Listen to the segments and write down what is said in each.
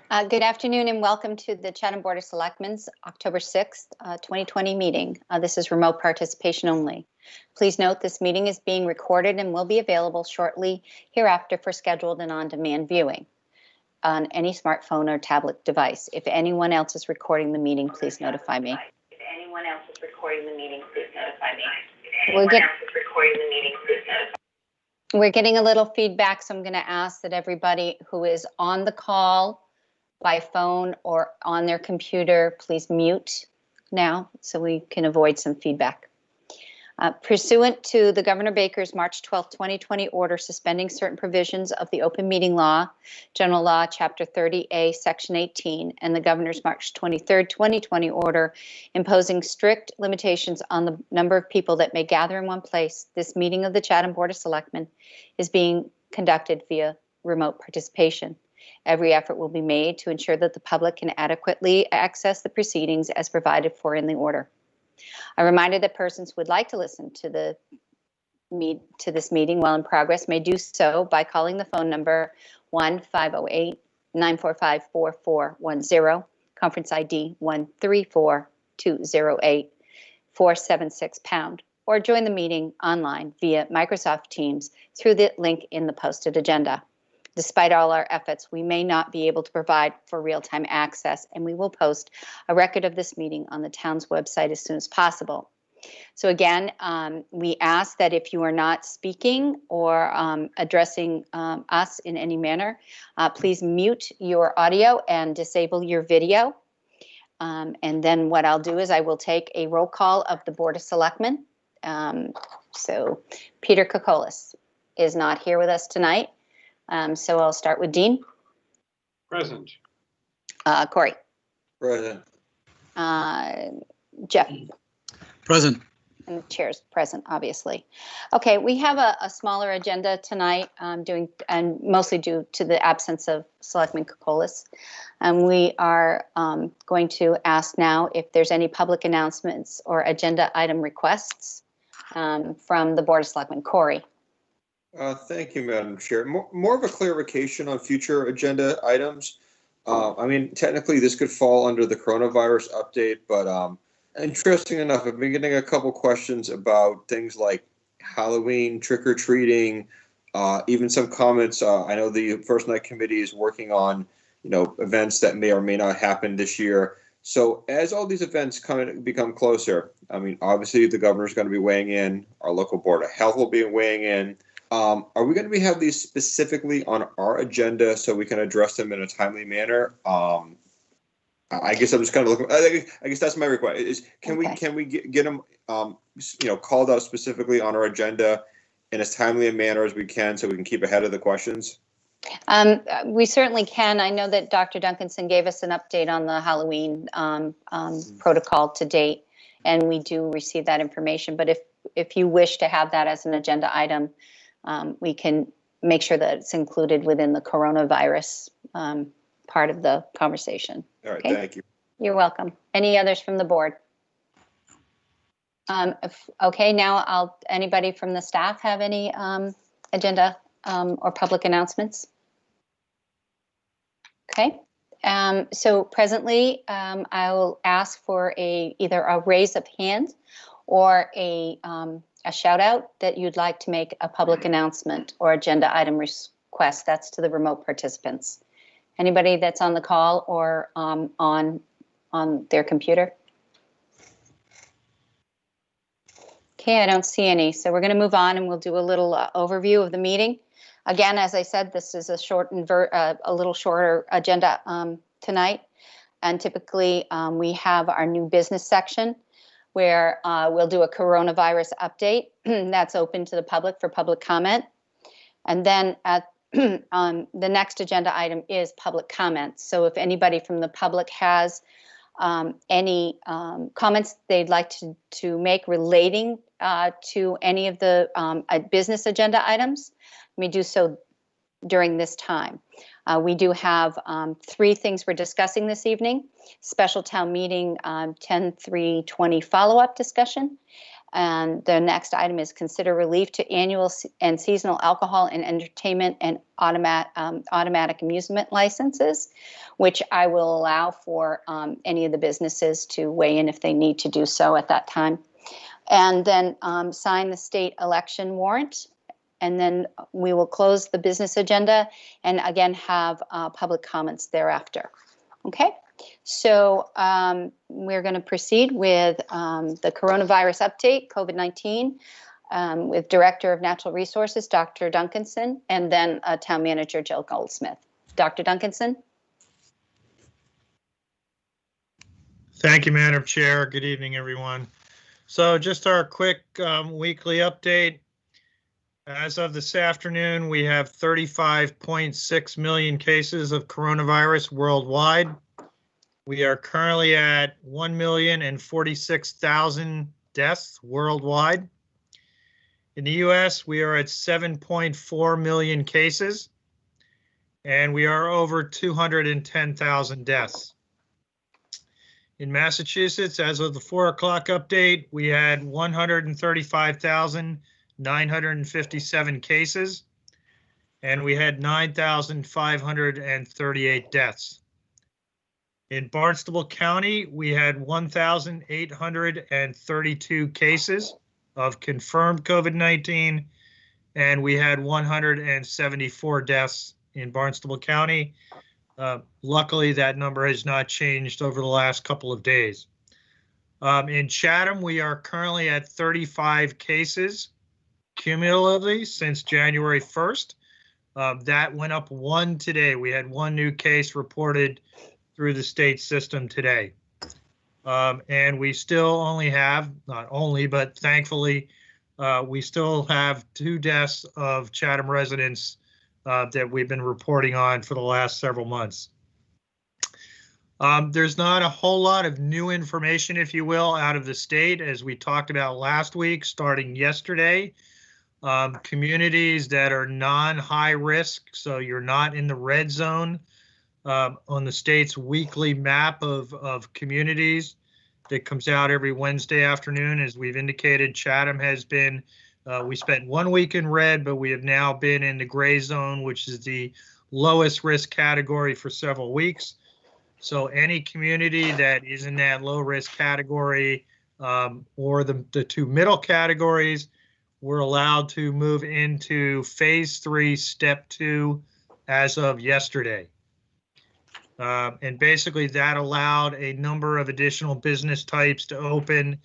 Good afternoon and welcome to the Chatham Board of Selectmen's October 6th, 2020 meeting. This is remote participation only. Please note this meeting is being recorded and will be available shortly hereafter for scheduled and on-demand viewing on any smartphone or tablet device. If anyone else is recording the meeting, please notify me. If anyone else is recording the meeting, please notify me. We're getting a little feedback, so I'm going to ask that everybody who is on the call by phone or on their computer, please mute now so we can avoid some feedback. Pursuant to the Governor Baker's March 12, 2020 order suspending certain provisions of the Open Meeting Law, General Law, Chapter 30A, Section 18, and the Governor's March 23, 2020 order imposing strict limitations on the number of people that may gather in one place, this meeting of the Chatham Board of Selectmen is being conducted via remote participation. Every effort will be made to ensure that the public can adequately access the proceedings as provided for in the order. A reminder that persons who would like to listen to this meeting while in progress may do so by calling the phone number 1-508-945-4410, conference ID 134208-476#, or join the meeting online via Microsoft Teams through the link in the posted agenda. Despite all our efforts, we may not be able to provide for real-time access, and we will post a record of this meeting on the town's website as soon as possible. So again, we ask that if you are not speaking or addressing us in any manner, please mute your audio and disable your video. And then what I'll do is I will take a roll call of the Board of Selectmen. So Peter Kokolis is not here with us tonight. So I'll start with Dean. Present. Corey. Present. Jeff. Present. And the chair's present, obviously. Okay, we have a smaller agenda tonight, and mostly due to the absence of Selectman Kokolis. And we are going to ask now if there's any public announcements or agenda item requests from the Board of Selectmen. Corey. Thank you, Madam Chair. More of a clarification on future agenda items. I mean, technically this could fall under the coronavirus update, but interesting enough, I've been getting a couple questions about things like Halloween, trick-or-treating, even some comments. I know the First Night Committee is working on, events that may or may not happen this year. So as all these events become closer, I mean, obviously the governor's going to be weighing in, our local Board of Health will be weighing in. Are we going to have these specifically on our agenda so we can address them in a timely manner? I guess I'm just kind of looking. I guess that's my request. Is can we get them called out specifically on our agenda in as timely a manner as we can so we can keep ahead of the questions? We certainly can. I know that Dr. Duncanson gave us an update on the Halloween protocol to date, and we do receive that information. But if you wish to have that as an agenda item, we can make sure that it's included within the coronavirus part of the conversation. All right, okay? Thank you. You're welcome. Any others from the board? Okay, now anybody from the staff have any agenda or public announcements? Okay, so presently I will ask for either a raise of hands or a shout out that you'd like to make a public announcement or agenda item request. That's to the remote participants. Anybody that's on the call or on their computer? Okay, I don't see any. So we're going to move on and we'll do a little overview of the meeting. Again, as I said, this is a little shorter agenda tonight. And typically we have our new business section where we'll do a coronavirus update that's open to the public for public comment. And then the next agenda item is public comments. So if anybody from the public has any comments they'd like to make relating to any of the business agenda items, let me do so during this time. We do have 3 things we're discussing this evening. Special town meeting 10-3-20 follow-up discussion, And the next item is consider relief to annual and seasonal alcohol and entertainment and automatic amusement licenses, which I will allow for any of the businesses to weigh in if they need to do so at that time. And then sign the state election warrant. And then we will close the business agenda and again have public comments thereafter. Okay, so we're going to proceed with the coronavirus update, COVID-19, with Director of Natural Resources, Dr. Duncanson, and then Town Manager Jill Goldsmith. Dr. Duncanson? Thank you, Madam Chair. Good evening, everyone. So just our quick weekly update. As of this afternoon, we have 35.6 million cases of coronavirus worldwide. We are currently at 1,046,000 deaths worldwide. In the US, we are at 7.4 million cases, and we are over 210,000 deaths. In Massachusetts, as of the 4 o'clock update, we had 135,957 cases, and we had 9,538 deaths. In Barnstable County, we had 1,832 cases of confirmed COVID-19, and we had 174 deaths in Barnstable County. Luckily, that number has not changed over the last couple of days. In Chatham, we are currently at 35 cases cumulatively since January 1st. That went up 1 today. We had 1 new case reported through the state system today. And we still only have, not only, but thankfully, we still have 2 deaths of Chatham residents that we've been reporting on for the last several months. There's not a whole lot of new information, if you will, out of the state, as we talked about last week, starting yesterday. Communities that are non-high risk, so you're not in the red zone, on the state's weekly map of communities that comes out every Wednesday afternoon. As we've indicated, Chatham has been, we spent 1 week in red, but we have now been in the gray zone, which is the lowest risk category for several weeks. So any community that is in that low risk category or the 2 middle categories, we're allowed to move into phase 3, step 2 as of yesterday. And basically that allowed a number of additional business types to open,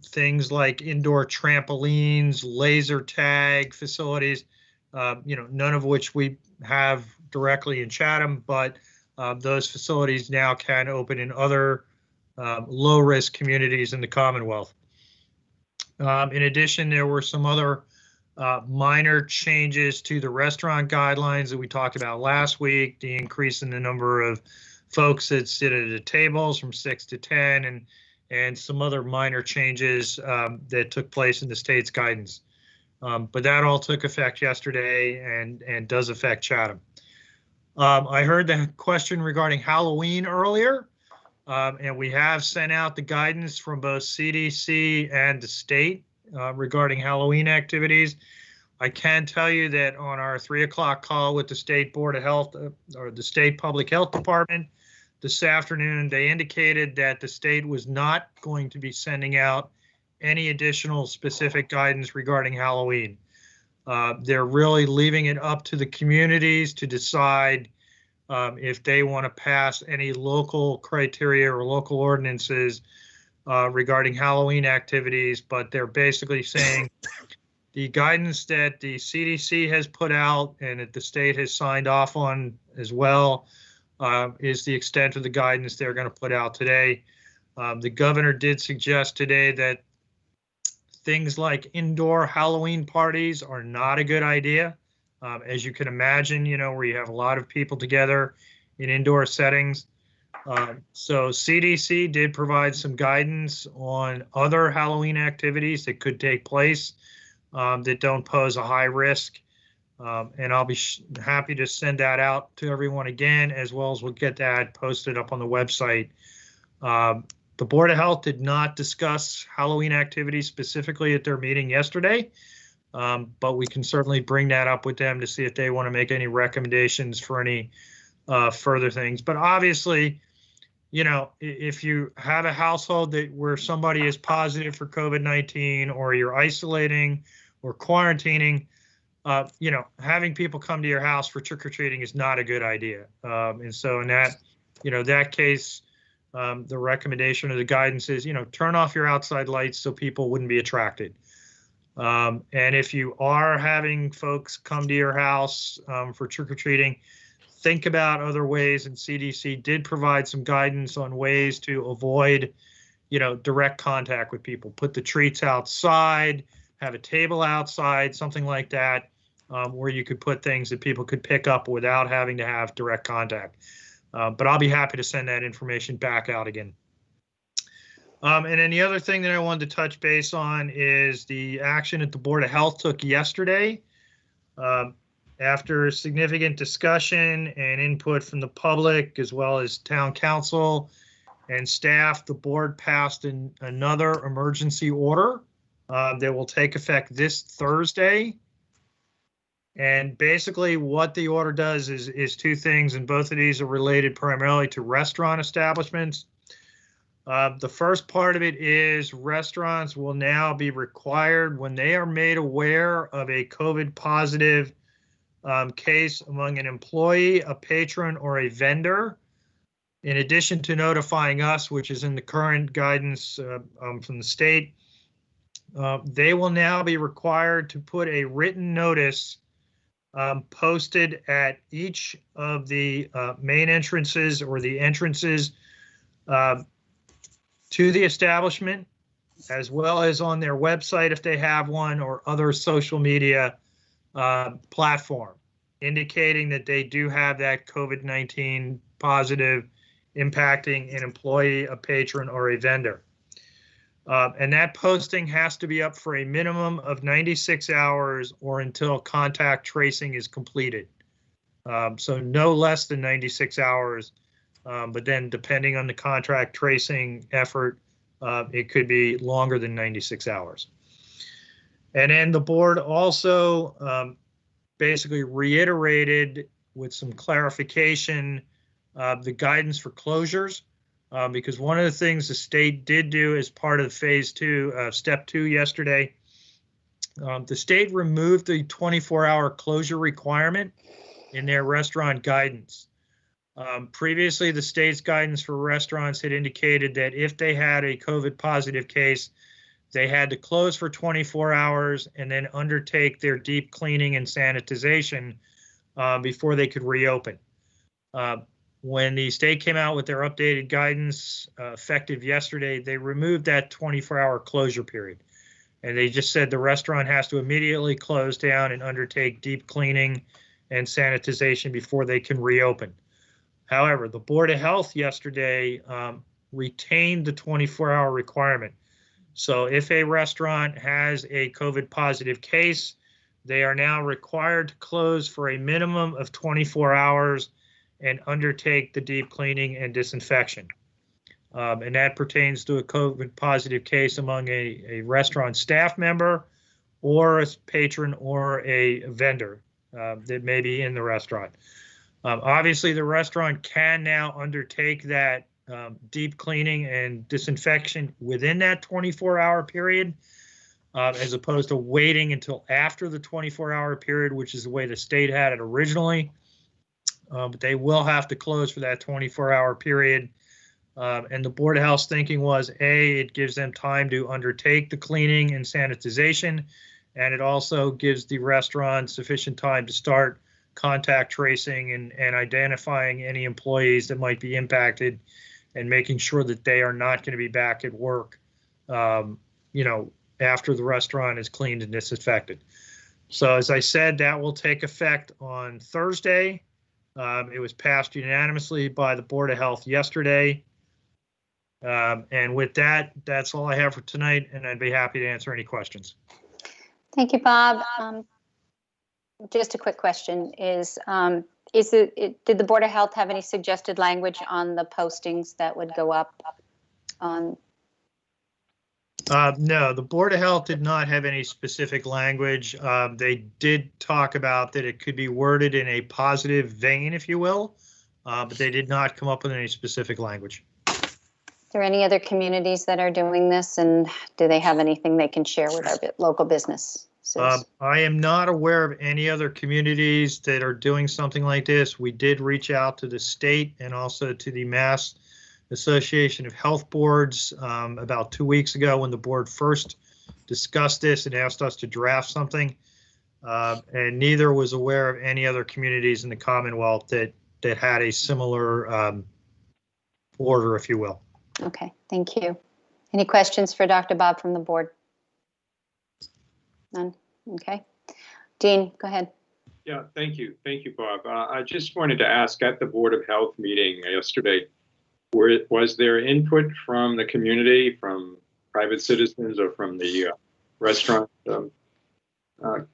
things like indoor trampolines, laser tag facilities, none of which we have directly in Chatham, but those facilities now can open in other low risk communities in the Commonwealth. In addition, there were some other minor changes to the restaurant guidelines that we talked about last week, the increase in the number of folks that sit at the tables from 6 to 10, and some other minor changes that took place in the state's guidance. But that all took effect yesterday and does affect Chatham. I heard the question regarding Halloween earlier, and we have sent out the guidance from both CDC and the state regarding Halloween activities. I can tell you that on our 3 o'clock call with the State Board of Health or the State Public Health Department this afternoon, they indicated that the state was not going to be sending out any additional specific guidance regarding Halloween. They're really leaving it up to the communities to decide if they want to pass any local criteria or local ordinances regarding Halloween activities, but they're basically saying the guidance that the CDC has put out and that the state has signed off on as well is the extent of the guidance they're going to put out today. The governor did suggest today that things like indoor Halloween parties are not a good idea. As you can imagine, where you have a lot of people together in indoor settings. So CDC did provide some guidance on other Halloween activities that could take place that don't pose a high risk. And I'll be happy to send that out to everyone again, as well as we'll get that posted up on the website The Board of Health did not discuss Halloween activities specifically at their meeting yesterday, but we can certainly bring that up with them to see if they want to make any recommendations for any further things. But obviously, you know, if you have a household where somebody is positive for COVID-19, or you're isolating or quarantining, you know, having people come to your house for trick-or-treating is not a good idea. And so in that, you know, that case, the recommendation or the guidance is, you know, turn off your outside lights so people wouldn't be attracted. And if you are having folks come to your house for trick-or-treating, think about other ways, and CDC did provide some guidance on ways to avoid, you know, direct contact with people. Put the treats outside, have a table outside, something like that, where you could put things that people could pick up without having to have direct contact. But I'll be happy to send that information back out again. And then the other thing that I wanted to touch base on is the action that the Board of Health took yesterday. After significant discussion and input from the public, as well as town council and staff, the board passed another emergency order that will take effect this Thursday. And basically what the order does is two things, and both of these are related primarily to restaurant establishments. The first part of it is restaurants will now be required, when they are made aware of a COVID positive case among an employee, a patron, or a vendor, in addition to notifying us, which is in the current guidance from the state, they will now be required to put a written notice posted at each of the main entrances or the entrances to the establishment, as well as on their website if they have one, or other social media platform, indicating that they do have that COVID-19 positive impacting an employee, a patron, or a vendor. And that posting has to be up for a minimum of 96 hours or until contact tracing is completed. So no less than 96 hours, but then depending on the contact tracing effort, it could be longer than 96 hours. And then the board also basically reiterated with some clarification the guidance for closures, because one of the things the state did do as part of phase 2, step 2 yesterday, the state removed the 24-hour closure requirement in their restaurant guidance. Previously, the state's guidance for restaurants had indicated that if they had a COVID positive case, they had to close for 24 hours and then undertake their deep cleaning and sanitization before they could reopen. When the state came out with their updated guidance effective yesterday, they removed that 24-hour closure period. And they just said the restaurant has to immediately close down and undertake deep cleaning and sanitization before they can reopen. However, the Board of Health yesterday retained the 24-hour requirement. So if a restaurant has a COVID positive case, they are now required to close for a minimum of 24 hours and undertake the deep cleaning and disinfection. And that pertains to a COVID positive case among a restaurant staff member or a patron or a vendor that may be in the restaurant. Obviously, the restaurant can now undertake that deep cleaning and disinfection within that 24-hour period, as opposed to waiting until after the 24-hour period, which is the way the state had it originally. But they will have to close for that 24-hour period. And the Board of Health's thinking was, A, it gives them time to undertake the cleaning and sanitization, and it also gives the restaurant sufficient time to start contact tracing and identifying any employees that might be impacted and making sure that they are not going to be back at work, you know, after the restaurant is cleaned and disinfected. So as I said, that will take effect on Thursday. It was passed unanimously by the Board of Health yesterday. And with that, that's all I have for tonight, and I'd be happy to answer any questions. Thank you, Bob. Just a quick question is did the Board of Health have any suggested language on the postings that would go up on, No, the Board of Health did not have any specific language. They did talk about that it could be worded in a positive vein, if you will, but they did not come up with any specific language. is there any other communities that are doing this, and do they have anything they can share with our local businesses? I am not aware of any other communities that are doing something like this. We did reach out to the state and also to the Mass Association of Health Boards about 2 weeks ago when the board first discussed this and asked us to draft something. And neither was aware of any other communities in the Commonwealth that had a similar order, if you will. Okay, thank you. Any questions for Dr. Bob from the board? None? Okay. Dean, go ahead. Yeah, thank you. Thank you, Bob. I just wanted to ask, at the Board of Health meeting yesterday, was there input from the community, from private citizens, or from the restaurant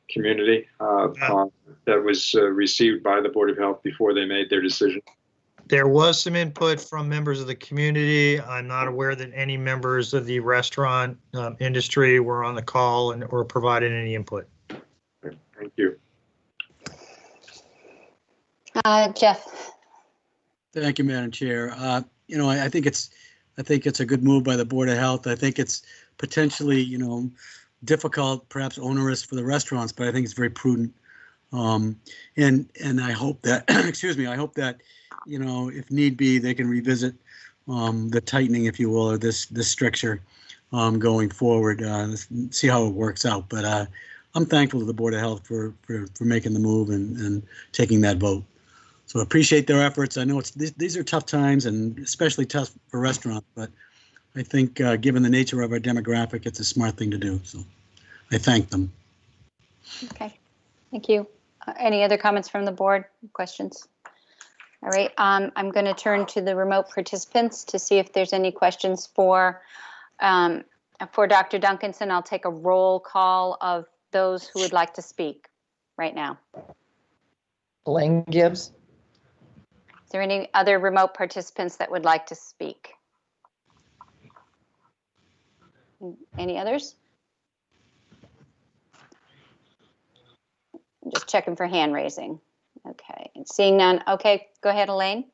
community that was received by the Board of Health before they made their decision? There was some input from members of the community. I'm not aware that any members of the restaurant industry were on the call or provided any input. Thank you. Jeff. Thank you, Madam Chair. I think it's a good move by the Board of Health. I think it's potentially, difficult, perhaps onerous for the restaurants, but I think it's very prudent. And I hope that, excuse me, I hope that, if need be, they can revisit the tightening, if you will, or this stricture going forward. See how it works out. But I'm thankful to the Board of Health for making the move and taking that vote. So I appreciate their efforts. I know these are tough times, and especially tough for restaurants, but I think given the nature of our demographic, it's a smart thing to do. So I thank them. Okay, thank you. Any other comments from the board? Questions? All right, I'm going to turn to the remote participants to see if there's any questions for Dr. Duncanson. I'll take a roll call of those who would like to speak right now. Elaine Gibbs. Is there any other remote participants that would like to speak? Any others? I'm just checking for hand raising. Okay, and seeing none. Okay, go ahead, Elaine.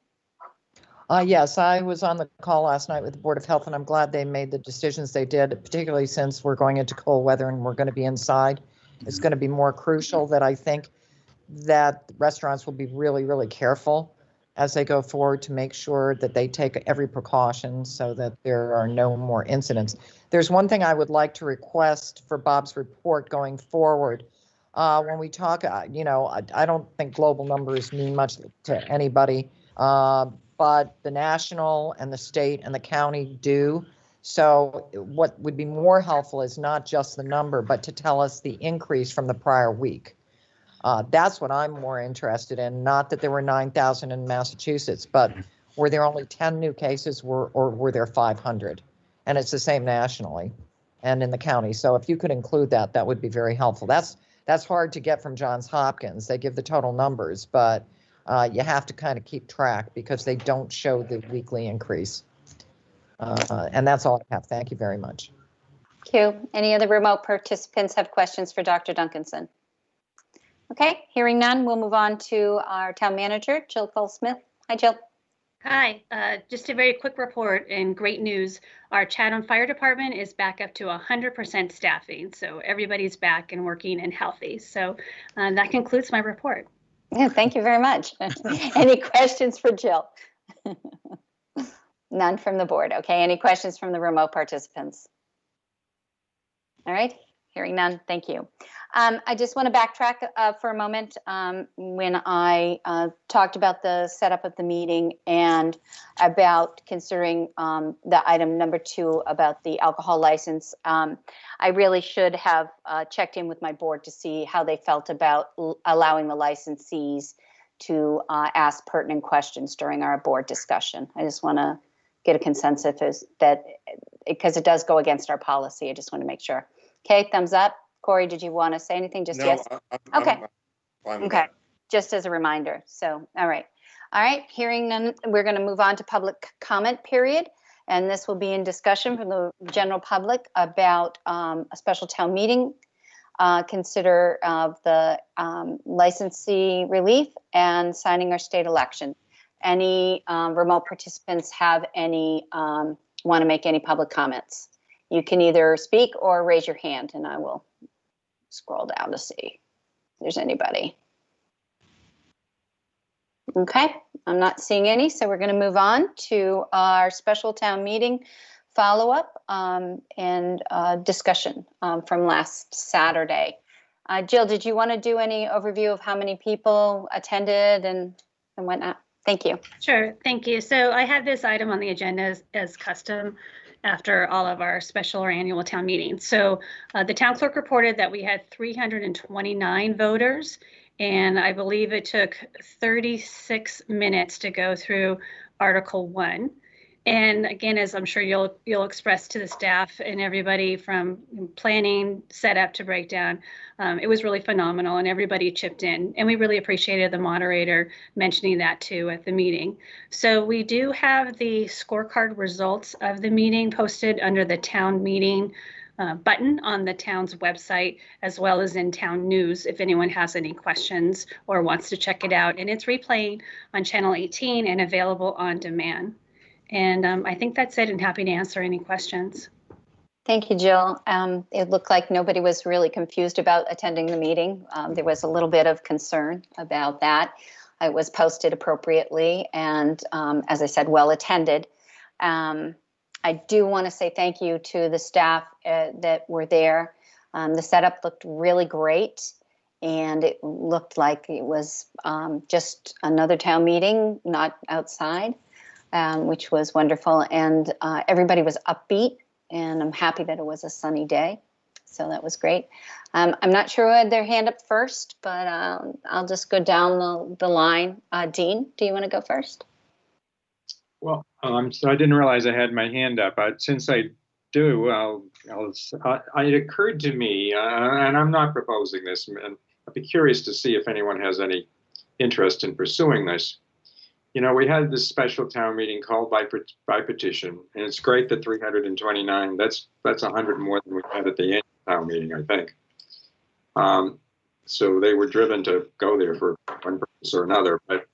Yes, I was on the call last night with the Board of Health, and I'm glad they made the decisions they did, particularly since we're going into cold weather and we're going to be inside. It's going to be more crucial that I think that restaurants will be really, really careful as they go forward to make sure that they take every precaution so that there are no more incidents. There's one thing I would like to request for Bob's report going forward. When we talk, I don't think global numbers mean much to anybody, but the national and the state and the county do. So what would be more helpful is not just the number, but to tell us the increase from the prior week. That's what I'm more interested in, not that there were 9,000 in Massachusetts, but were there only 10 new cases or were there 500? And it's the same nationally and in the county. So if you could include that, that would be very helpful. That's hard to get from Johns Hopkins. They give the total numbers, but you have to kind of keep track because they don't show the weekly increase. And that's all I have. Thank you very much. Thank you. Any other remote participants have questions for Dr. Duncanson? Okay, hearing none, we'll move on to our town manager, Jill Cole-Smith. Hi, Jill. Hi, just a very quick report and great news. Our Chatham Fire Department is back up to 100% staffing. So everybody's back and working and healthy. So that concludes my report. Yeah, thank you very much. Any questions for Jill? None from the board. Okay, any questions from the remote participants? All right, hearing none, thank you. I just want to backtrack for a moment when I talked about the setup of the meeting and about considering the item number 2 about the alcohol license. I really should have checked in with my board to see how they felt about allowing the licensees to ask pertinent questions during our board discussion. I just want to get a consensus that because it does go against our policy. I just want to make sure. Okay, thumbs up. Corey, did you want to say anything? Just No, yes? Okay. I'm fine with Okay, that. just as a reminder. So, all right. All right, hearing none, we're going to move on to public comment period. And this will be in discussion from the general public about a special town meeting. Consider the licensee relief and signing our state election. Any remote participants have any, want to make any public comments? You can either speak or raise your hand, and I will scroll down to see if there's anybody. Okay, I'm not seeing any, so we're going to move on to our special town meeting follow-up and discussion from last Saturday. Jill, did you want to do any overview of how many people attended and whatnot? Thank you. Sure, thank you. So I had this item on the agenda as custom after all of our special or annual town meetings. So the town clerk reported that we had 329 voters, and I believe it took 36 minutes to go through Article 1. And again, as I'm sure you'll express to the staff and everybody from planning, setup to breakdown, it was really phenomenal and everybody chipped in. And we really appreciated the moderator mentioning that too at the meeting. So we do have the scorecard results of the meeting posted under the town meeting button on the town's website, as well as in town news if anyone has any questions or wants to check it out. And it's replaying on channel 18 and available on demand. And I think that's it, and happy to answer any questions. Thank you, Jill. It looked like nobody was really confused about attending the meeting. There was a little bit of concern about that. It was posted appropriately and, as I said, well attended. I do want to say thank you to the staff that were there. The setup looked really great, and it looked like it was just another town meeting, not outside. Which was wonderful, and everybody was upbeat, and I'm happy that it was a sunny day, so that was great. I'm not sure who had their hand up first, but I'll just go down the line. Dean, do you want to go first? Well, so I didn't realize I had my hand up. Since I do, it occurred to me, and I'm not proposing this, and I'd be curious to see if anyone has any interest in pursuing this. You know, we had this special town meeting called by petition, and it's great that 329, that's 100 more than we had at the annual town meeting, I think. So they were driven to go there for one purpose or another, but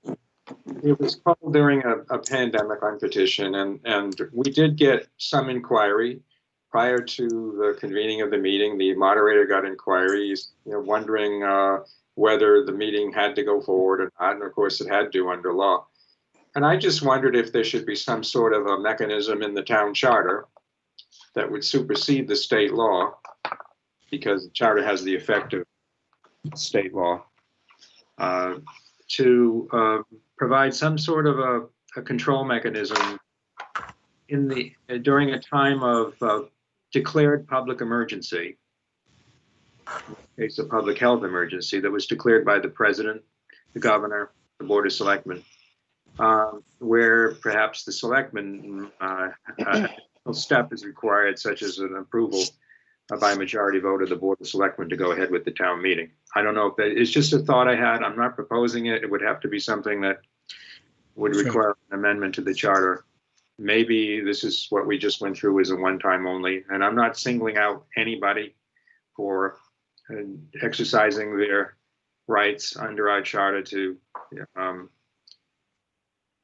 it was called during a pandemic on petition, and we did get some inquiry. Prior to the convening of the meeting, the moderator got inquiries, wondering whether the meeting had to go forward or not, and of course it had to under law. And I just wondered if there should be some sort of a mechanism in the town charter that would supersede the state law, because the charter has the effect of state law, to provide some sort of a control mechanism during a time of declared public emergency, in the case of public health emergency that was declared by the president, the governor, the board of selectmen. Where perhaps the selectmen step is required, such as an approval by majority vote of the board of selectmen to go ahead with the town meeting. I don't know if that is just a thought I had. I'm not proposing it. It would have to be something that would require an amendment to the charter. Maybe this is what we just went through is a one-time only, and I'm not singling out anybody for exercising their rights under our charter to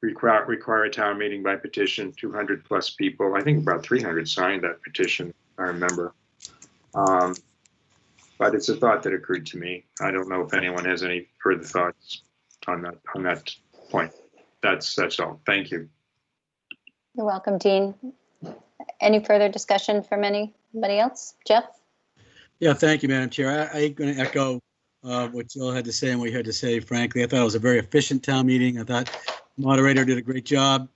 require a town meeting by petition. 200 plus people, I think about 300 signed that petition, I remember. But it's a thought that occurred to me. I don't know if anyone has any further thoughts on that point. That's all. Thank you. You're welcome, Dean. Any further discussion from anybody else? Jeff? Yeah, thank you, Madam Chair. I'm going to echo what Jill had to say and what you had to say. Frankly, I thought it was a very efficient town meeting. I thought the moderator did a great job.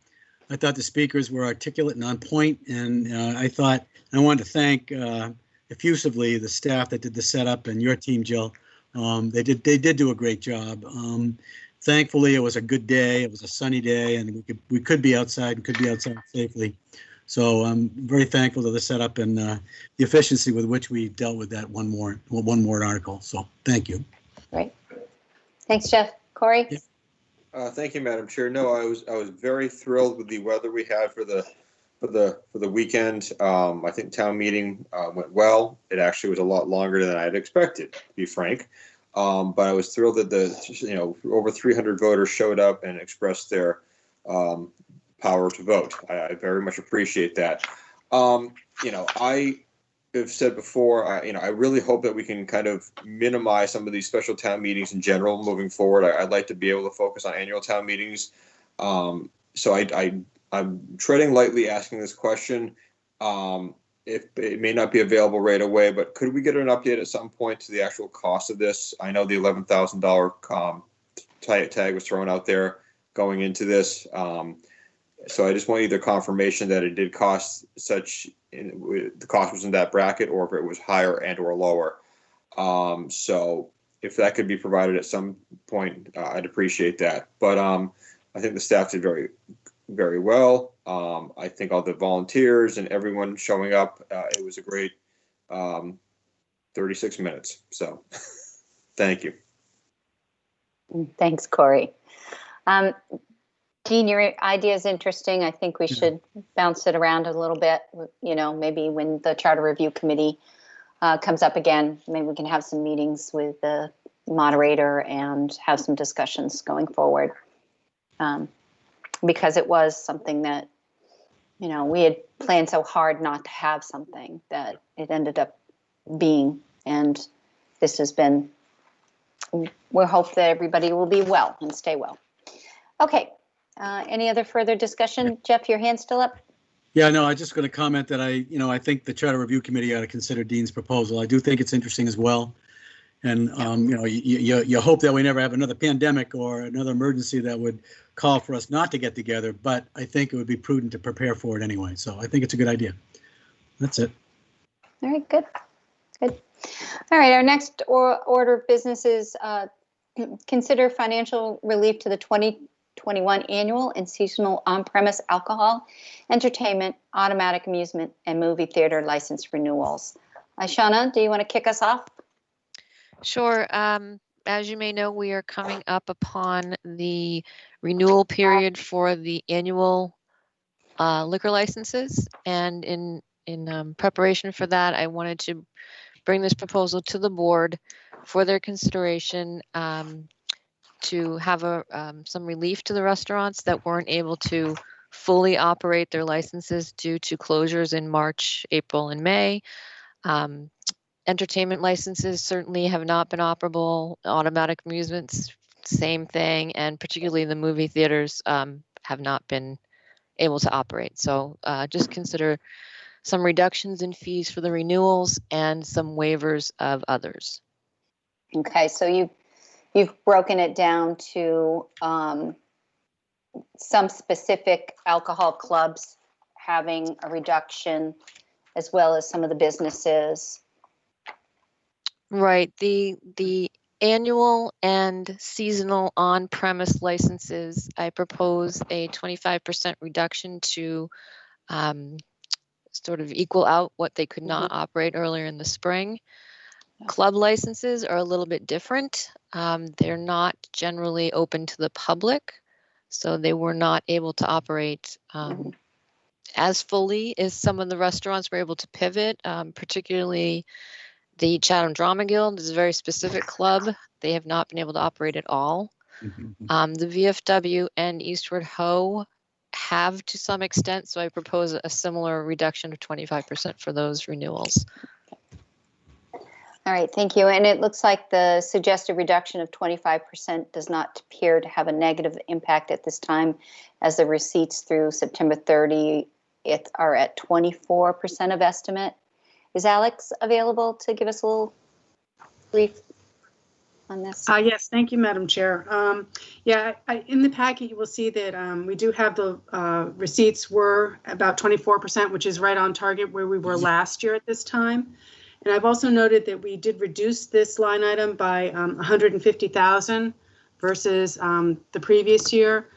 I thought the speakers were articulate and on point, and I wanted to thank effusively the staff that did the setup and your team, Jill. They did do a great job. Thankfully, it was a good day. It was a sunny day, and we could be outside and could be outside safely. So I'm very thankful to the setup and the efficiency with which we dealt with that one more article. So thank you. Great. Thanks, Jeff. Corey? Yeah. Thank you, Madam Chair. No, I was very thrilled with the weather we had for the for the weekend. I think town meeting went well. It actually was a lot longer than I had expected, to be frank. But I was thrilled that over 300 voters showed up and expressed their power to vote. I very much appreciate that. I have said before, I really hope that we can kind of minimize some of these special town meetings in general moving forward. I'd like to be able to focus on annual town meetings. So I'm treading lightly asking this question. If it may not be available right away, but could we get an update at some point to the actual cost of this? I know the $11,000 tag was thrown out there going into this. So I just want either confirmation that it did cost the cost was in that bracket, or if it was higher and or lower. So if that could be provided at some point, I'd appreciate that. But I think the staff did very, very well. I think all the volunteers and everyone showing up, it was a great 36 minutes. So thank you. Thanks, Corey. Dean, your idea is interesting. I think we should bounce it around a little bit. Maybe when the Charter Review Committee comes up again, maybe we can have some meetings with the moderator and have some discussions going forward. Because it was something that, we had planned so hard not to have something that it ended up being. And this has been, we hope that everybody will be well and stay well. Okay. Any other further discussion? Jeff, your hand's still up? Yeah, no, I'm just going to comment that I think the Charter Review Committee ought to consider Dean's proposal. I do think it's interesting as well. And, you hope that we never have another pandemic or another emergency that would call for us not to get together. But I think it would be prudent to prepare for it anyway. So I think it's a good idea. That's it. All right, good. Good. All right, our next order of business is consider financial relief to the 2021 annual and seasonal on-premise alcohol, entertainment, automatic amusement, and movie theater license renewals. Shauna, do you want to kick us off? Sure. As you may know, we are coming up upon the renewal period for the annual liquor licenses. And in preparation for that, I wanted to bring this proposal to the board for their consideration to have some relief to the restaurants that weren't able to fully operate their licenses due to closures in March, April, and May. Entertainment licenses certainly have not been operable. Automatic amusements, same thing, and particularly the movie theaters have not been able to operate. So just consider some reductions in fees for the renewals and some waivers of others. Okay, so you've broken it down to some specific alcohol clubs having a reduction, as well as some of the businesses. Right. The annual and seasonal on-premise licenses, I propose a 25% reduction to sort of equal out what they could not operate earlier in the spring. Club licenses are a little bit different. They're not generally open to the public, so they were not able to operate as fully as some of the restaurants were able to pivot, particularly the Chatham Drama Guild is a very specific club. They have not been able to operate at all. The VFW and Eastward Ho have to some extent, so I propose a similar reduction of 25% for those renewals. All right, thank you. And it looks like the suggested reduction of 25% does not appear to have a negative impact at this time, as the receipts through September 30th are at 24% of estimate. Is Alex available to give us a little brief on this? Yes, thank you, Madam Chair. In the packet, you will see that we do have the receipts were about 24%, which is right on target where we were last year at this time. And I've also noted that we did reduce this line item by $150,000 versus the previous year.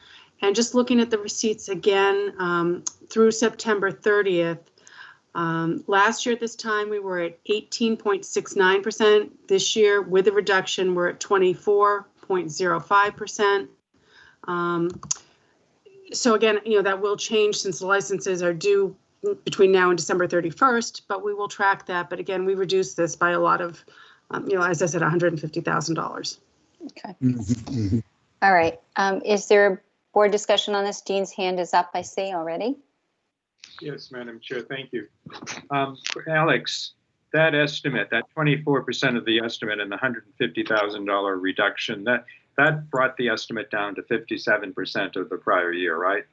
And just looking at the receipts again through September 30th, last year at this time we were at 18.69%. This year with the reduction we're at 24.05%. So again, that will change since the licenses are due between now and December 31st, but we will track that. But again, we reduced this by a lot of, as I said, $150,000. Okay. Mhm. All right. Is there board discussion on this? Dean's hand is up, I see already. Yes, Madam Chair, thank you. Alex, that estimate, that 24% of the estimate and the $150,000 reduction, that brought the estimate down to 57% of the prior year, right?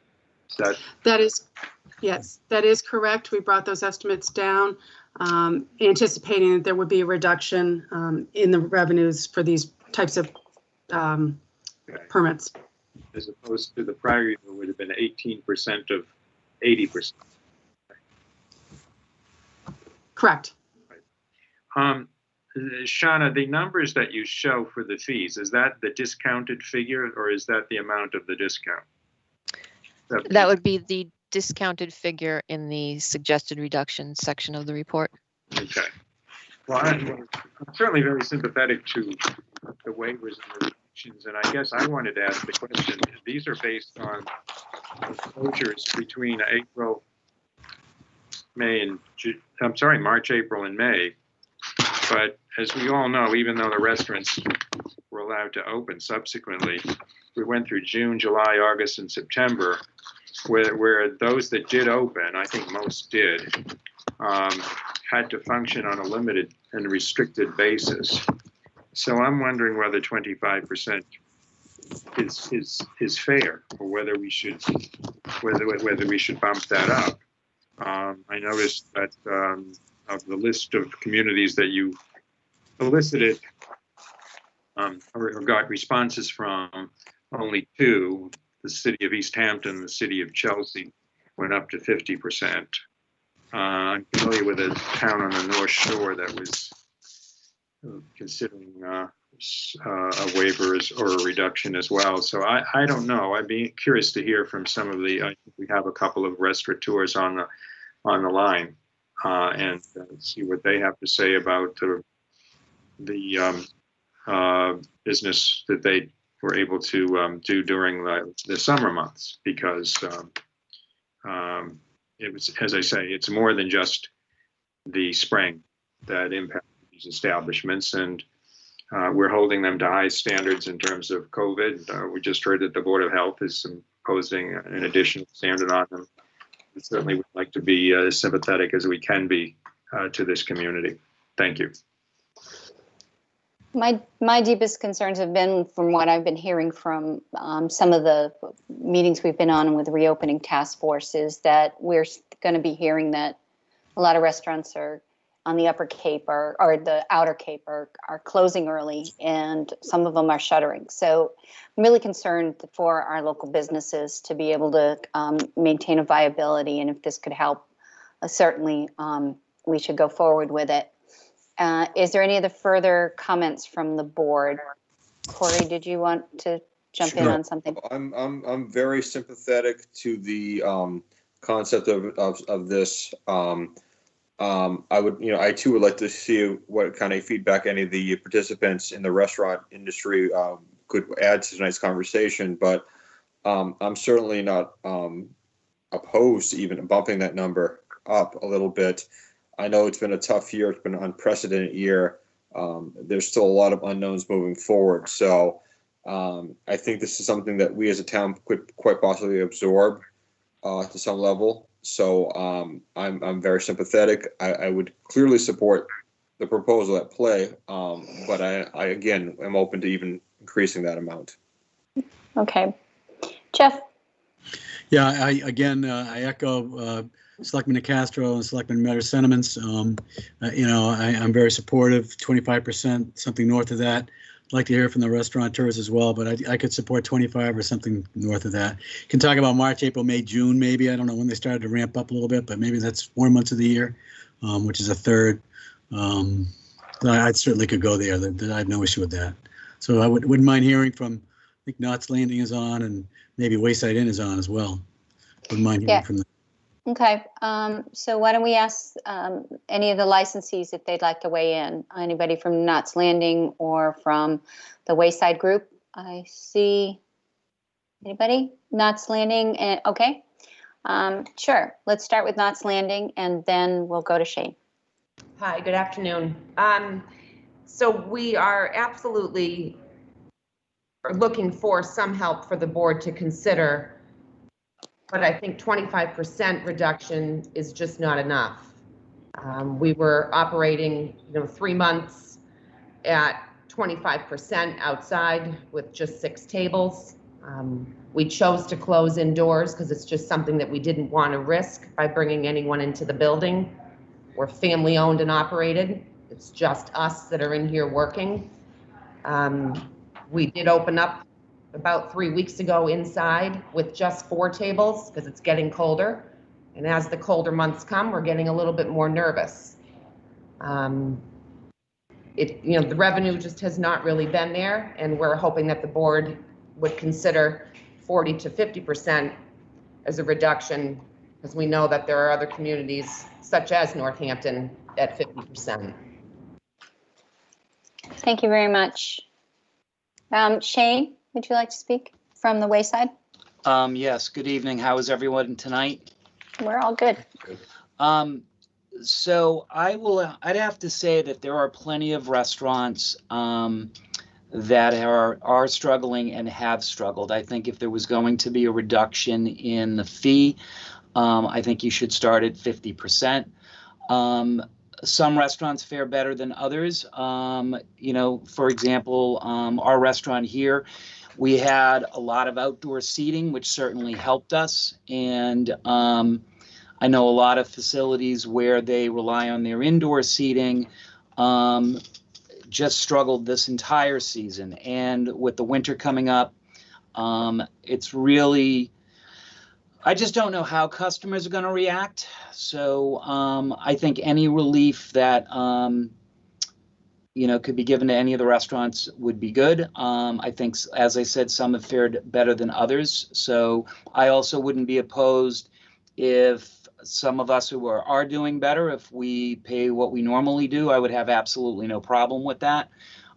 Yes, that is correct. We brought those estimates down, anticipating that there would be a reduction in the revenues for these types of permits. As opposed to the prior year, it would have been 18% of 80%. Correct. Shauna, the numbers that you show for the fees, is that the discounted figure or is that the amount of the discount? That would be the discounted figure in the suggested reduction section of the report. Okay. Well, I'm certainly very sympathetic to the waivers and the reductions, and I guess I wanted to ask the question, these are based on closures between March, April, and May. But as we all know, even though the restaurants were allowed to open subsequently, we went through June, July, August, and September, where those that did open, I think most did, had to function on a limited and restricted basis. So I'm wondering whether 25% is fair, or whether we should bump that up. I noticed that of the list of communities that you elicited or got responses from, only 2, the city of East Hampton, the city of Chelsea, went up to 50%. I'm familiar with a town on the North Shore that was considering a waiver or a reduction as well. So I don't know. I'd be curious to hear from some of the. I think we have a couple of restaurateurs on the line, and see what they have to say about the business that they were able to do during the summer months, because it was, as I say, it's more than just the spring that impacted these establishments, and we're holding them to high standards in terms of COVID. We just heard that the Board of Health is imposing an additional standard on them. We certainly would like to be as sympathetic as we can be to this community. Thank you. My deepest concerns have been, from what I've been hearing from some of the meetings we've been on with the reopening task force, is that we're going to be hearing that a lot of restaurants are on the Upper Cape or the Outer Cape are closing early, and some of them are shuttering. So I'm really concerned for our local businesses to be able to maintain a viability, and if this could help, certainly we should go forward with it. Is there any other further comments from the board? Corey, did you want to jump in on something? I'm very sympathetic to the concept of this. I too would like to see what kind of feedback any of the participants in the restaurant industry could add to tonight's conversation. But I'm certainly not opposed to even bumping that number up a little bit. I know it's been a tough year. It's been an unprecedented year. There's still a lot of unknowns moving forward. So I think this is something that we as a town could quite possibly absorb to some level. So I'm very sympathetic. I would clearly support the proposal at play, but I again am open to even increasing that amount. Okay, Jeff. Yeah, I echo Selectman Castro and Selectman Metter's sentiments. I'm very supportive. 25%, something north of that. I'd like to hear from the restaurateurs as well, but I could support 25 or something north of that. You can talk about March, April, May, June, maybe. I don't know when they started to ramp up a little bit, but maybe that's 4 months of the year, which is a third. I certainly could go there. I have no issue with that. So I wouldn't mind hearing from, I think Knott's Landing is on, and maybe Wayside Inn is on as well. Wouldn't mind hearing from them. Okay, so why don't we ask any of the licensees if they'd like to weigh in? Anybody from Knott's Landing or from the Wayside Group? I see Anybody? Knots Landing, okay. Sure, let's start with Knots Landing and then we'll go to Shane. Hi, good afternoon. So we are absolutely looking for some help for the board to consider, but I think 25% reduction is just not enough. We were operating, 3 months at 25% outside with just 6 tables. We chose to close indoors because it's just something that we didn't want to risk by bringing anyone into the building. We're family owned and operated. It's just us that are in here working. We did open up about 3 weeks ago inside with just 4 tables because it's getting colder. And as the colder months come, we're getting a little bit more nervous. The revenue just has not really been there, and we're hoping that the board would consider 40 to 50% as a reduction, because we know that there are other communities such as Northampton at 50%. Thank you very much. Shane, would you like to speak from the Wayside? Yes, good evening. How is everyone tonight? We're all good. So I'd have to say that there are plenty of restaurants that are struggling and have struggled. I think if there was going to be a reduction in the fee, I think you should start at 50%. Some restaurants fare better than others. For example, our restaurant here, we had a lot of outdoor seating, which certainly helped us. And I know a lot of facilities where they rely on their indoor seating just struggled this entire season. And with the winter coming up, it's really, I just don't know how customers are going to react. So I think any relief that, could be given to any of the restaurants would be good. I think, as I said, some have fared better than others. So I also wouldn't be opposed if some of us who are doing better, if we pay what we normally do, I would have absolutely no problem with that.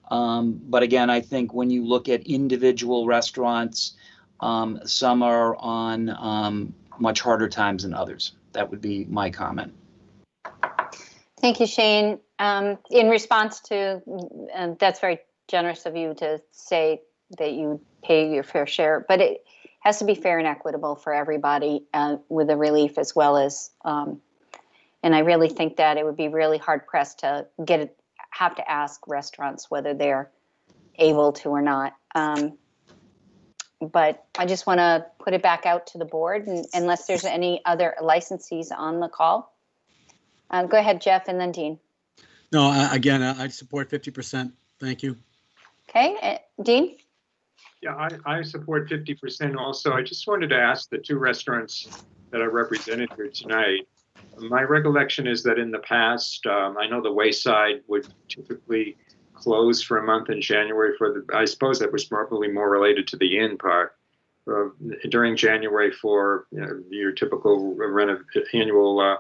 But again, I think when you look at individual restaurants, some are on much harder times than others. That would be my comment. Thank you, Shane. In response to, that's very generous of you to say that you pay your fair share, but it has to be fair and equitable for everybody with the relief as well as, and I really think that it would be really hard pressed to have to ask restaurants whether they're able to or not. But I just want to put it back out to the board, and unless there's any other licensees on the call. Go ahead, Jeff, and then Dean. No, again, I support 50%. Thank you. Okay, Dean? Yeah, I support 50% also. I just wanted to ask the 2 restaurants that are represented here tonight. My recollection is that in the past, I know the Wayside would typically close for a month in January I suppose that was probably more related to the inn part. During January for your typical annual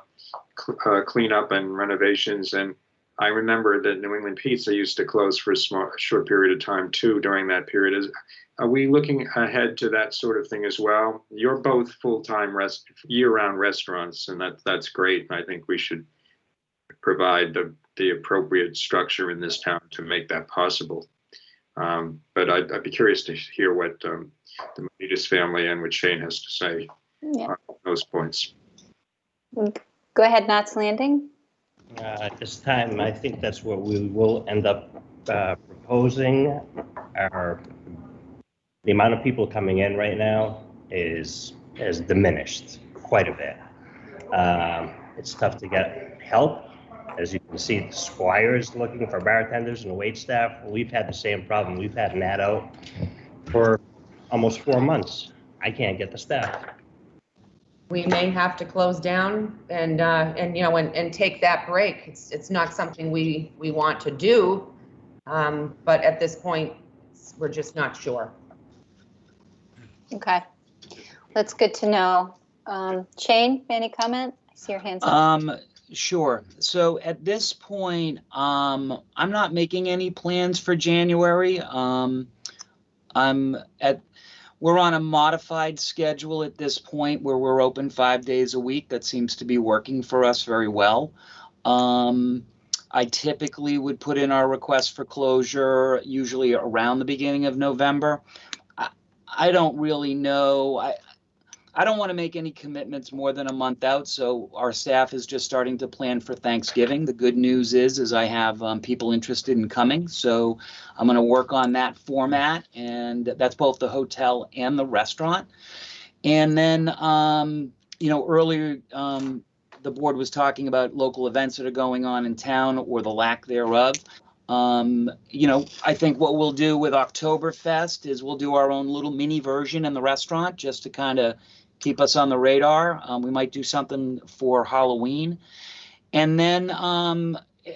cleanup and renovations. And I remember that New England Pizza used to close for a short period of time too during that period. Are we looking ahead to that sort of thing as well? You're both full-time year-round restaurants, and that's great. I think we should provide the appropriate structure in this town to make that possible. But I'd be curious to hear what the Manitas family and what Shane has to say on those points. Go ahead, Knots Landing. At this time, I think that's what we will end up proposing. The amount of people coming in right now has diminished quite a bit. It's tough to get help. As you can see, the Squire's looking for bartenders and wait staff. We've had the same problem. We've had an ad out for almost 4 months. I can't get the staff. We may have to close down and take that break. It's not something we want to do, but at this point, we're just not sure. Okay, that's good to know. Shane, any comment? I see your hands up. Sure. So at this point, I'm not making any plans for January. We're on a modified schedule at this point where we're open 5 days a week. That seems to be working for us very well. I typically would put in our request for closure usually around the beginning of November. I don't really know. I don't want to make any commitments more than a month out, so our staff is just starting to plan for Thanksgiving. The good news is I have people interested in coming, so I'm going to work on that format, and that's both the hotel and the restaurant. And then, earlier the board was talking about local events that are going on in town or the lack thereof. I think what we'll do with Oktoberfest is we'll do our own little mini version in the restaurant just to kind of keep us on the radar. We might do something for Halloween. And then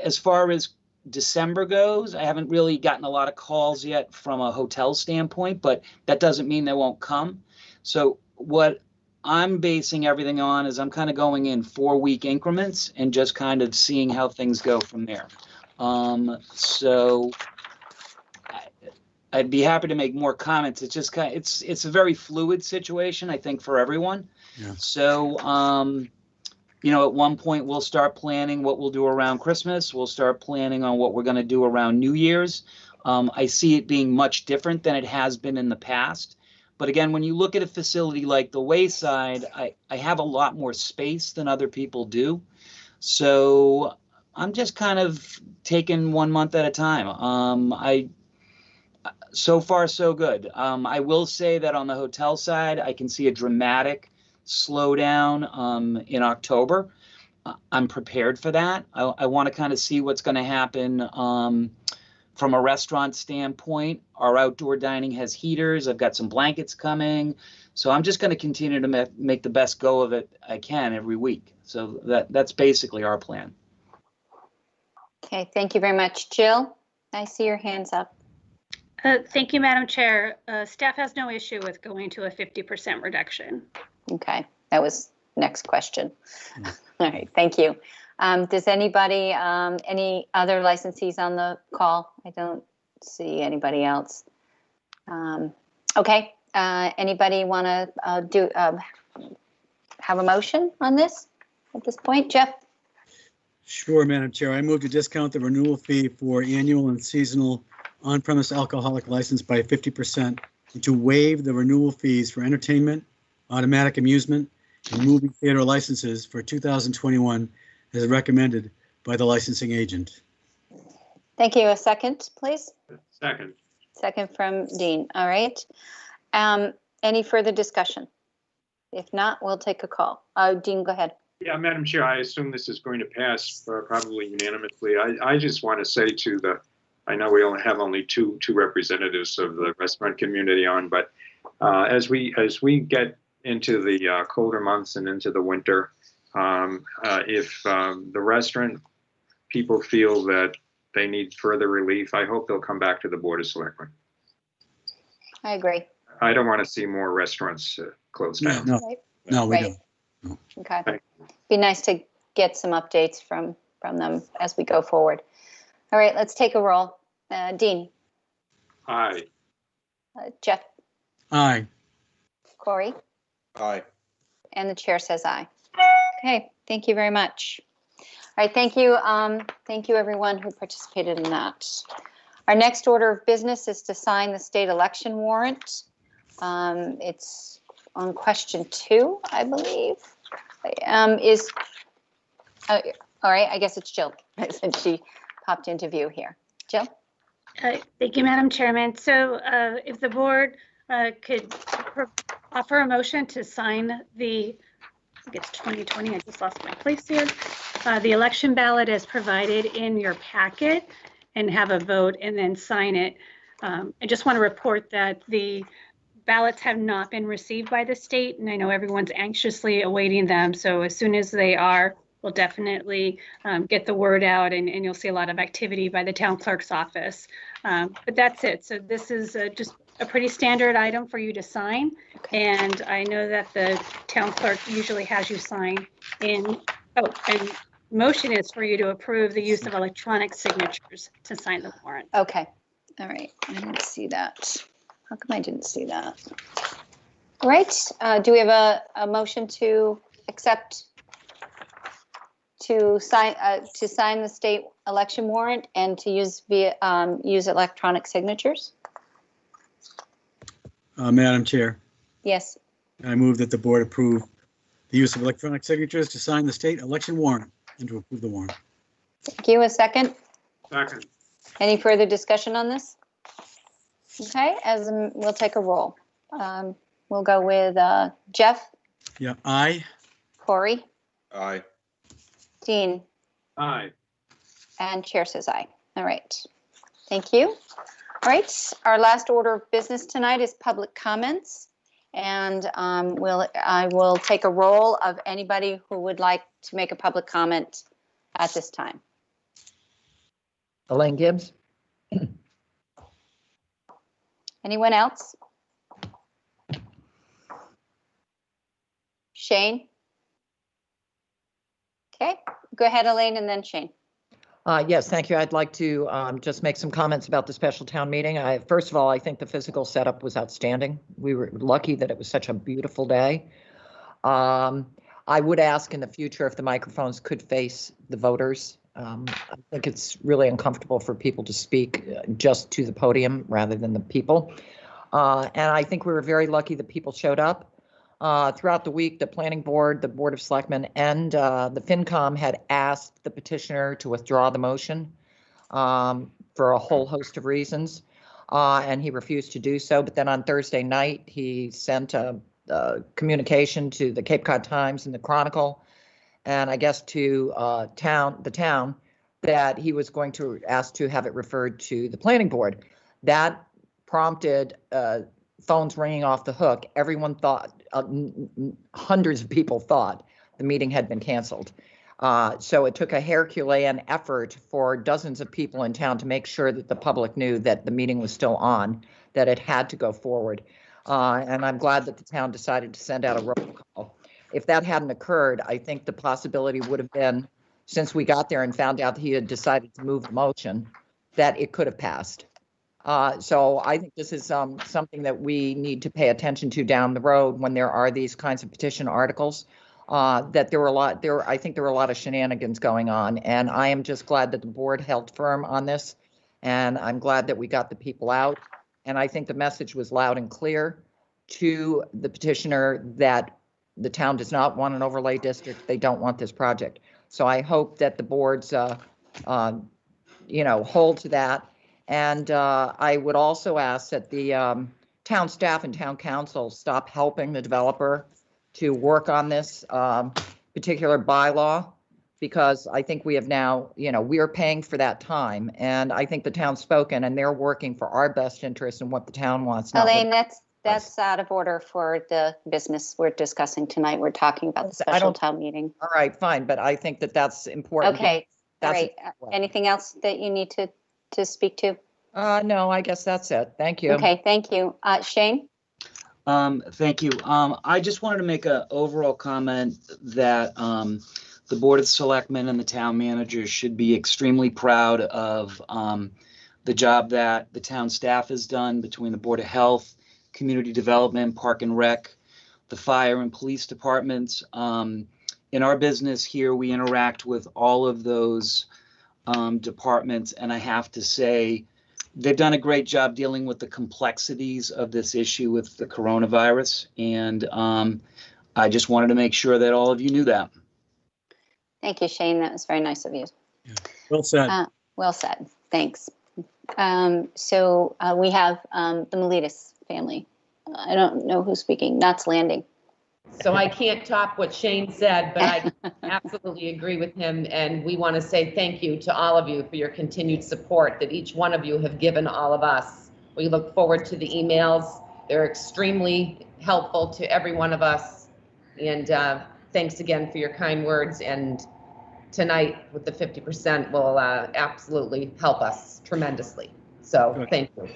as far as December goes, I haven't really gotten a lot of calls yet from a hotel standpoint, but that doesn't mean they won't come. So what I'm basing everything on is I'm kind of going in 4-week increments and just kind of seeing how things go from there. So I'd be happy to make more comments. It's just it's a very fluid situation, I think, for everyone. Yeah. So, at one point we'll start planning what we'll do around Christmas. We'll start planning on what we're going to do around New Year's. I see it being much different than it has been in the past. But again, when you look at a facility like the Wayside, I have a lot more space than other people do. So I'm just kind of taking 1 month at a time. So far, so good. I will say that on the hotel side, I can see a dramatic slowdown in October. I'm prepared for that. I want to kind of see what's going to happen from a restaurant standpoint. Our outdoor dining has heaters. I've got some blankets coming. So I'm just going to continue to make the best go of it I can every week. So that's basically our plan. Okay, thank you very much. Jill, I see your hands up. Thank you, Madam Chair. Staff has no issue with going to a 50% reduction. Okay, that was next question. All right, thank you. Does anybody, any other licensees on the call? I don't see anybody else. Okay, anybody want to have a motion on this at this point? Jeff? Sure, Madam Chair. I move to discount the renewal fee for annual and seasonal on-premise alcoholic license by 50% and to waive the renewal fees for entertainment, automatic amusement, and movie theater licenses for 2021 as recommended by the licensing agent. Thank you. A second, please. Second. Second from Dean. All right. Any further discussion? If not, we'll take a call. Dean, go ahead. Yeah, Madam Chair, I assume this is going to pass probably unanimously. I just want to say I know we only have two representatives of the restaurant community on, but as we get into the colder months and into the winter, if the restaurant people feel that they need further relief, I hope they'll come back to the Board of Selectmen. I agree. I don't want to see more restaurants closed down. No, we Right. don't. No. Okay. Be nice to get some updates from them as we go forward. All right, let's take a roll. Dean? Aye. Jeff? Aye. Corey? Aye. And the chair says aye. Okay, thank you very much. All right, thank you. Thank you everyone who participated in that. Our next order of business is to sign the state election warrant. It's on question 2, I believe. All right, I guess it's Jill, since she popped into view here. Jill? Thank you, Madam Chairman. So if the board could offer a motion to sign the, I think it's 2020, I just lost my place here, the election ballot as provided in your packet and have a vote and then sign it. I just want to report that the ballots have not been received by the state, and I know everyone's anxiously awaiting them. So as soon as they are, we'll definitely get the word out, and you'll see a lot of activity by the town clerk's office. But that's it. So this is just a pretty standard item for you to sign. And I know that the town clerk usually has you sign in, and motion is for you to approve the use of electronic signatures to sign the warrant. Okay. All right. I didn't see that. How come I didn't see that? All right, do we have a motion to accept, to sign the state election warrant and to use use electronic signatures? Madam Chair, Yes. I move that the board approve the use of electronic signatures to sign the state election warrant and to approve the warrant. Thank you. A second? Second. Any further discussion on this? Okay, we'll take a roll. We'll go with Jeff, Yeah, aye. Corey, Aye. Dean, Aye. and chair says aye. All right. Thank you. All right, our last order of business tonight is public comments. And I will take a roll of anybody who would like to make a public comment at this time. Elaine Gibbs? Anyone else? Shane? Okay, go ahead, Elaine, and then Shane. Yes, thank you. I'd like to just make some comments about the special town meeting. First of all, I think the physical setup was outstanding. We were lucky that it was such a beautiful day. I would ask in the future if the microphones could face the voters. I think it's really uncomfortable for people to speak just to the podium rather than the people. And I think we were very lucky that people showed up. Throughout the week, the planning board, the board of selectmen, and the FinCom had asked the petitioner to withdraw the motion for a whole host of reasons, and he refused to do so. But then on Thursday night, he sent a communication to the Cape Cod Times and the Chronicle, and I guess to the town, that he was going to ask to have it referred to the planning board. That prompted phones ringing off the hook. Everyone thought, hundreds of people thought the meeting had been canceled. So it took a Herculean effort for dozens of people in town to make sure that the public knew that the meeting was still on, that it had to go forward. And I'm glad that the town decided to send out a roll call. If that hadn't occurred, I think the possibility would have been, since we got there and found out that he had decided to move the motion, that it could have passed. So I think this is something that we need to pay attention to down the road when there are these kinds of petition articles. That there were I think there were a lot of shenanigans going on, and I am just glad that the board held firm on this, and I'm glad that we got the people out. And I think the message was loud and clear to the petitioner that the town does not want an overlay district. They don't want this project. So I hope that the boards, hold to that. And I would also ask that the town staff and town council stop helping the developer to work on this particular bylaw, because I think we have now, we are paying for that time. And I think the town's spoken and they're working for our best interest and what the town wants. Elaine, that's out of order for the business we're discussing tonight. We're talking about the special town meeting. All right, fine. But I think that that's important. Okay, all right. Anything else that you need to speak to? No, I guess that's it. Thank you. Okay, thank you. Shane? Thank you. I just wanted to make an overall comment that the Board of Selectmen and the town managers should be extremely proud of the job that the town staff has done between the Board of Health, Community Development, Park and Rec, the fire and police departments. In our business here, we interact with all of those departments, and I have to say, they've done a great job dealing with the complexities of this issue with the coronavirus. And I just wanted to make sure that all of you knew that. Thank you, Shane. That was very nice of you. Yeah. Well said. Well said. Thanks. So we have the Miletus family. I don't know who's speaking. Knott's Landing. So I can't top what Shane said, but I absolutely agree with him. And we want to say thank you to all of you for your continued support that each one of you have given all of us. We look forward to the emails. They're extremely helpful to every one of us. And thanks again for your kind words. And tonight with the 50% will absolutely help us tremendously. So thank you.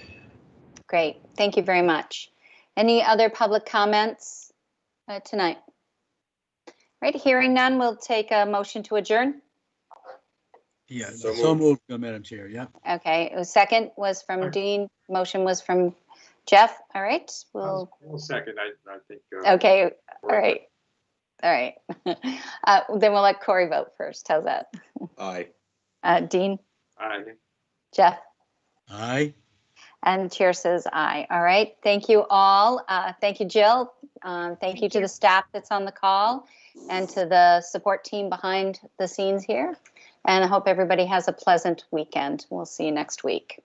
Great. Thank you very much. Any other public comments tonight? Right, hearing none, we'll take a motion to adjourn. Yeah, so moved, Madam Chair. Yeah. Okay, second was from Dean, motion was from Jeff, all right, we'll, I'll second, I think. okay, all right. All right. Then we'll let Corey vote first. How's that? Aye. Dean, Aye. Jeff, Aye. and the chair says aye. All right. Thank you all. Thank you, Jill. Thank you to the staff that's on the call and to the support team behind the scenes here. And I hope everybody has a pleasant weekend. We'll see you next week.